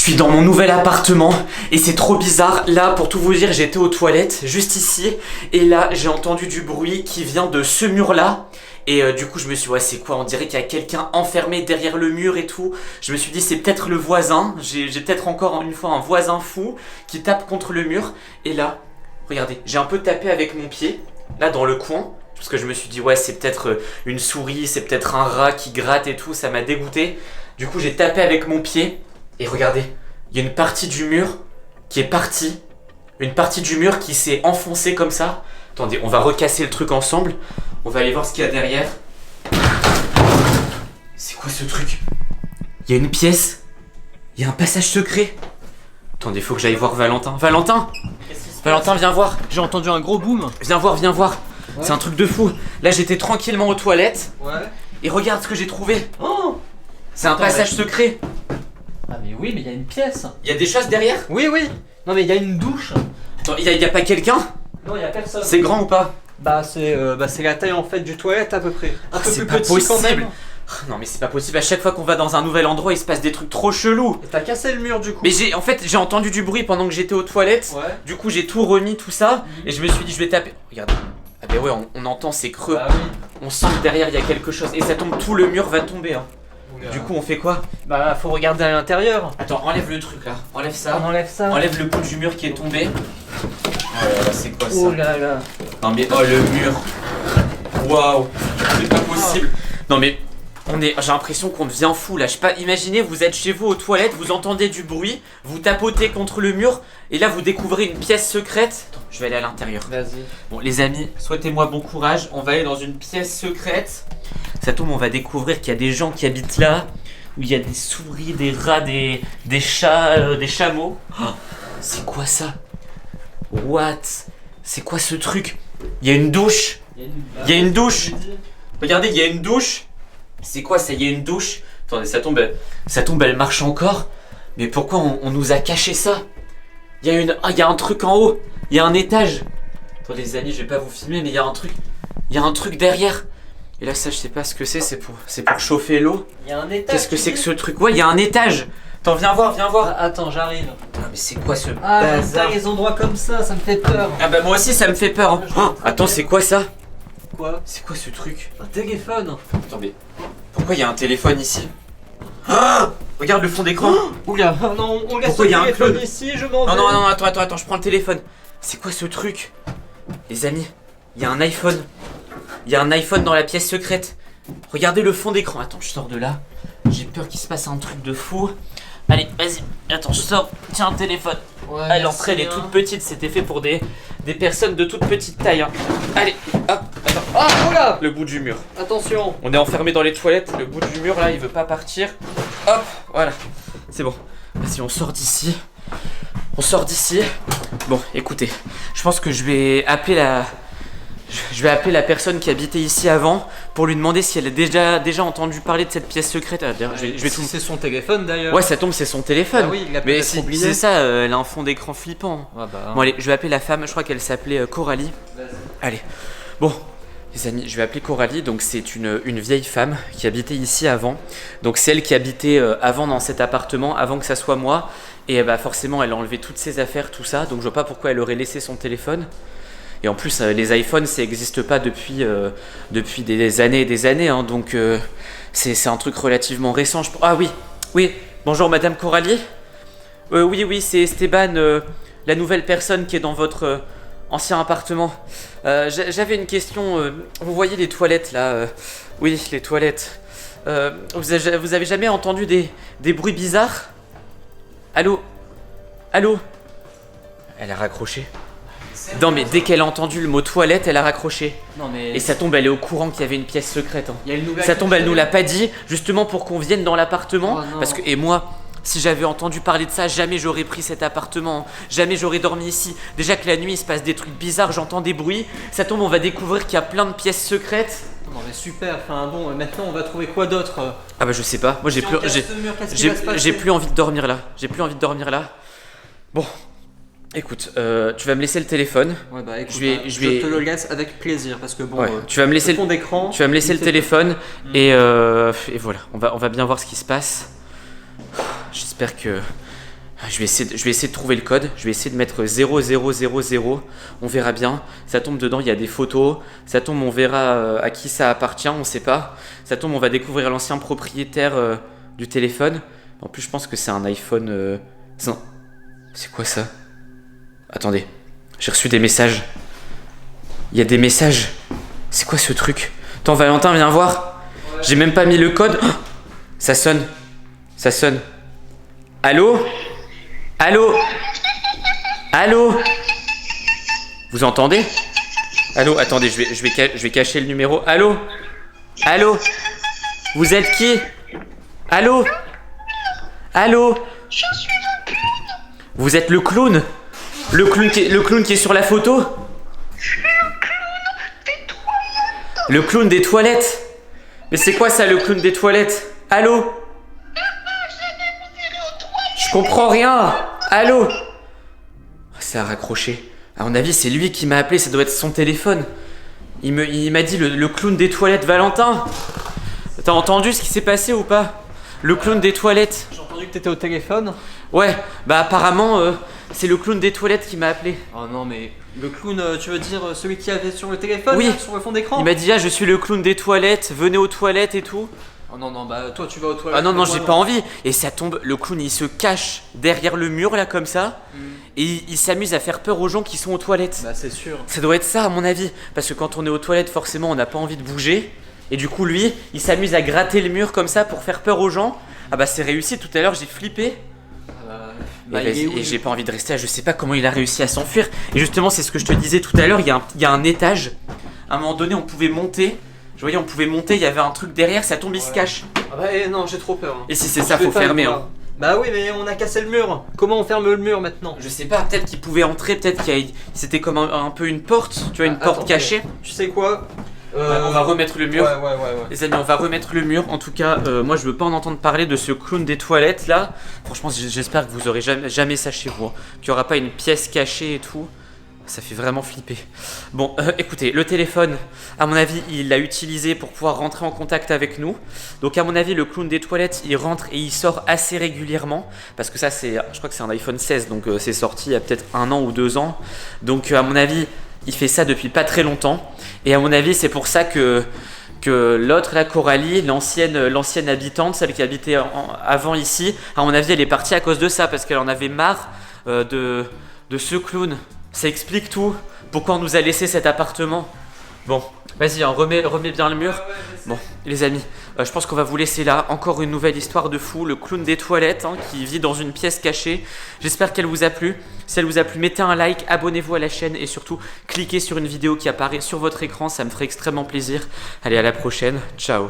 suis dans mon nouvel appartement et c'est trop bizarre. Là, pour tout vous dire, j'étais aux toilettes, juste ici. Et là, j'ai entendu du bruit qui vient de ce mur-là. Et du coup, je me suis dit, ouais, c'est quoi? On dirait qu'il y a quelqu'un enfermé derrière le mur et tout. Je me suis dit, c'est peut-être le voisin. J'ai peut-être encore une fois un voisin fou qui tape contre le mur. Et là, regardez, j'ai un peu tapé avec mon pied, là dans le coin. Parce que je me suis dit, ouais, c'est peut-être une souris, c'est peut-être un rat qui gratte et tout. Ça m'a dégoûté. Du coup, j'ai tapé avec mon pied. Et regardez, il y a une partie du mur qui est partie. Une partie du mur qui s'est enfoncée comme ça. Attendez, on va recasser le truc ensemble. On va aller voir ce qu'il y a derrière. C'est quoi ce truc? Il y a une pièce. Il y a un passage secret. Attendez, faut que j'aille voir Valentin. Valentin! Valentin, viens voir. J'ai entendu un gros boom. Viens voir, viens voir. Ouais. C'est un truc de fou. Là, j'étais tranquillement aux toilettes. Ouais. Et regarde ce que j'ai trouvé. Oh! C'est un passage secret. Ah mais oui, mais il y a une pièce. Il y a des choses derrière? Oui, oui. Non mais il y a une douche. Attends, il y a pas quelqu'un? Non, il y a personne. C'est grand ou pas? Bah c'est la taille en fait du toilette à peu près. Un peu C'est plus pas petit quand possible. même. Non mais c'est pas possible, à chaque fois qu'on va dans un nouvel endroit, il se passe des trucs trop chelous. Et t'as cassé le mur du coup. Mais j'ai entendu du bruit pendant que j'étais aux toilettes. Ouais. Du coup j'ai tout remis, tout ça. Et je me suis dit je vais taper. Regarde. Ah bah ouais, on entend c'est creux. Bah oui. On sent que derrière il y a quelque chose. Et ça tombe, tout le mur va tomber hein. Oula. Du coup on fait quoi? Bah faut regarder à l'intérieur. Attends, enlève le truc là. Enlève ça. On enlève ça. Enlève le bout du mur qui est tombé. Oh là là, c'est quoi ça? Oh là là. Non mais oh le mur. Waouh. C'est pas possible. Non mais j'ai l'impression qu'on devient fou là. Je sais pas, imaginez, vous êtes chez vous aux toilettes, vous entendez du bruit, vous tapotez contre le mur et là vous découvrez une pièce secrète. Attends, je vais aller à l'intérieur. Vas-y. Bon les amis, souhaitez-moi bon courage. On va aller dans une pièce secrète. Ça tombe, on va découvrir qu'il y a des gens qui habitent là, où il y a des souris, des rats, des chats, des chameaux. Oh, c'est quoi ça? What? C'est quoi ce truc? Il y a une douche. Il y a une douche. Regardez, il y a une douche. C'est quoi ça? Il y a une douche. Attendez, ça tombe, elle marche encore. Mais pourquoi on nous a caché ça? Il y a un truc en haut. Il y a un étage. Attendez les amis, je vais pas vous filmer, mais il y a un truc. Il y a un truc derrière. Et là, ça, je sais pas ce que c'est. C'est pour chauffer l'eau. Il y a un étage. Qu'est-ce que c'est que ce truc? Ouais, il y a un étage. Attends, viens voir, viens voir. Ah, attends, j'arrive. Putain, mais c'est quoi ce Ah, j'aime bazar? pas les endroits comme ça me fait peur. Ah bah moi aussi, ça me fait peur. Hein. Oh, attends, c'est quoi ça? Quoi? C'est quoi ce truc? Un téléphone. Attends, mais pourquoi il y a un téléphone ici? Ah, regarde le fond d'écran. Oula, ah non, on laisse Pourquoi le il y a un téléphone clone? ici, je m'en vais. Non, attends, je prends le téléphone. C'est quoi ce truc? Les amis, il y a un iPhone. Il y a un iPhone dans la pièce secrète. Regardez le fond d'écran. Attends, je sors de là. J'ai peur qu'il se passe un truc de fou. Allez, vas-y. Attends, je sors. Tiens, un téléphone. Ouais, Ah, l'entrée, elle est toute petite. C'était fait pour des personnes de toute petite taille. Hein. Allez, hop. Attends. Ah, oula. Le bout du mur. Attention. On est enfermé dans les toilettes. Le bout du mur, là, il veut pas partir. Hop, voilà. C'est bon. Vas-y, on sort d'ici. On sort d'ici. Bon, écoutez. Je pense que je vais appeler la personne qui habitait ici avant pour lui demander si elle a déjà entendu parler de cette pièce secrète. Ah, d'ailleurs, je vais tout. C'est son téléphone d'ailleurs. Ouais, ça tombe, c'est son téléphone. Ah oui, il a mais peut-être si oublié. c'est ça, elle a un fond d'écran flippant. Ah bah. Bon, allez, je vais appeler la femme. Je crois qu'elle s'appelait Coralie. Allez. Bon, les amis, je vais appeler Coralie. Donc, c'est une vieille femme qui habitait ici avant. Donc, c'est elle qui habitait avant dans cet appartement, avant que ça soit moi. Et bah, forcément, elle a enlevé toutes ses affaires, tout ça. Donc, je vois pas pourquoi elle aurait laissé son téléphone. Et en plus, les iPhones, ça n'existe pas depuis des années et des années. Hein, donc, c'est un truc relativement récent. Ah oui. Bonjour, Madame Coralie. Oui, c'est Esteban, la nouvelle personne qui est dans votre ancien appartement. J'avais une question. Vous voyez les toilettes, là oui, les toilettes. Vous avez jamais entendu des bruits bizarres? Allô? Elle a raccroché. Non mais dès qu'elle a entendu le mot toilette, elle a raccroché. Non mais. Et ça tombe, elle est au courant qu'il y avait une pièce secrète. Hein. Il y a une nouvelle. Ça tombe, elle nous l'a pas dit, justement pour qu'on vienne dans l'appartement. Oh, non. Parce que, et moi, si j'avais entendu parler de ça, jamais j'aurais pris cet appartement. Jamais j'aurais dormi ici. Déjà que la nuit, il se passe des trucs bizarres, j'entends des bruits. Ça tombe, on va découvrir qu'il y a plein de pièces secrètes. Non mais super, enfin bon, maintenant on va trouver quoi d'autre? Ah bah je sais pas, moi Si on casse ce mur, qu'est-ce qui va se passer? j'ai plus envie de dormir là. Bon, écoute, tu vas me laisser le téléphone. Ouais bah écoute, je vais te le laisse avec plaisir parce que bon, Ouais, tu vas me laisser le fond d'écran. Tu vas me laisser le téléphone et voilà, on va bien voir ce qui se passe. J'espère que Je vais essayer de trouver le code. Je vais essayer de mettre 0000. On verra bien. Ça tombe dedans, il y a des photos. Ça tombe, on verra à qui ça appartient, on sait pas. Ça tombe, on va découvrir l'ancien propriétaire du téléphone. En plus, je pense que c'est un iPhone... C'est quoi ça? Attendez, j'ai reçu des messages. Il y a des messages. C'est quoi ce truc? Attends, Valentin, viens voir. J'ai même pas mis le code. Oh, ça sonne. Ça sonne. Allô? Allô? Allô? Vous entendez? Allô? Attendez, je vais cacher le numéro. Allô? Allô? Vous êtes qui? Allô? Allô? Je suis le clown. Vous êtes le clown? Le clown qui est sur la photo? Le clown des toilettes? Mais c'est quoi ça, le clown des toilettes? Allô? Je comprends rien. Allô? Ça a raccroché. À mon avis, c'est lui qui m'a appelé, ça doit être son téléphone. Il m'a dit le clown des toilettes. Valentin, t'as entendu ce qui s'est passé ou pas? Le clown des toilettes. J'ai entendu que t'étais au téléphone. Ouais, bah apparemment, c'est le clown des toilettes qui m'a appelé. Oh non, mais le clown, tu veux dire celui qui avait sur le téléphone? Oui. Là, sur le fond d'écran? Il m'a dit, ah, je suis le clown des toilettes, venez aux toilettes et tout. Oh non, non, bah toi tu vas aux toilettes. Ah non, non, moi, j'ai pas envie. Et ça tombe, le clown il se cache derrière le mur là comme ça. Et il s'amuse à faire peur aux gens qui sont aux toilettes. Bah c'est sûr. Ça doit être ça à mon avis. Parce que quand on est aux toilettes, forcément on n'a pas envie de bouger. Et du coup lui, il s'amuse à gratter le mur comme ça pour faire peur aux gens. Ah bah c'est réussi, tout à l'heure j'ai flippé. Bah, Et j'ai pas envie de rester là, je sais pas comment il a réussi à s'enfuir. Et justement c'est ce que je te disais tout à l'heure, il y a un étage. À un moment donné on pouvait monter. Je voyais on pouvait monter, il y avait un truc derrière, ça tombe, il se cache. Ah bah non, j'ai trop peur. Et si c'est ça, faut fermer. Hein. Bah oui, mais on a cassé le mur. Comment on ferme le mur maintenant? Je sais pas, peut-être qu'il pouvait entrer, peut-être c'était comme un peu une porte, tu vois, une porte attends, cachée. Tu sais quoi? On va remettre le mur. Ouais. Les amis, on va remettre le mur. En tout cas, moi je veux pas en entendre parler de ce clown des toilettes là. Franchement, j'espère que vous aurez jamais ça chez vous. Hein. Qu'il y aura pas une pièce cachée et tout. Ça fait vraiment flipper. Bon, écoutez, le téléphone, à mon avis, il l'a utilisé pour pouvoir rentrer en contact avec nous. Donc, à mon avis, le clown des toilettes, il rentre et il sort assez régulièrement. Parce que ça, je crois que c'est un iPhone 16, donc c'est sorti il y a peut-être 1 an ou 2 ans. Donc, à mon avis, il fait ça depuis pas très longtemps. Et à mon avis, c'est pour ça que l'autre, la Coralie, l'ancienne habitante, celle qui habitait avant ici, à mon avis, elle est partie à cause de ça. Parce qu'elle en avait marre de ce clown. Ça explique tout. Pourquoi on nous a laissé cet appartement. Bon, vas-y, hein, remets bien le mur. Bon, les amis, je pense qu'on va vous laisser là. Encore une nouvelle histoire de fou. Le clown des toilettes hein, qui vit dans une pièce cachée. J'espère qu'elle vous a plu. Si elle vous a plu, mettez un like, abonnez-vous à la chaîne et surtout, cliquez sur une vidéo qui apparaît sur votre écran. Ça me ferait extrêmement plaisir. Allez, à la prochaine. Ciao.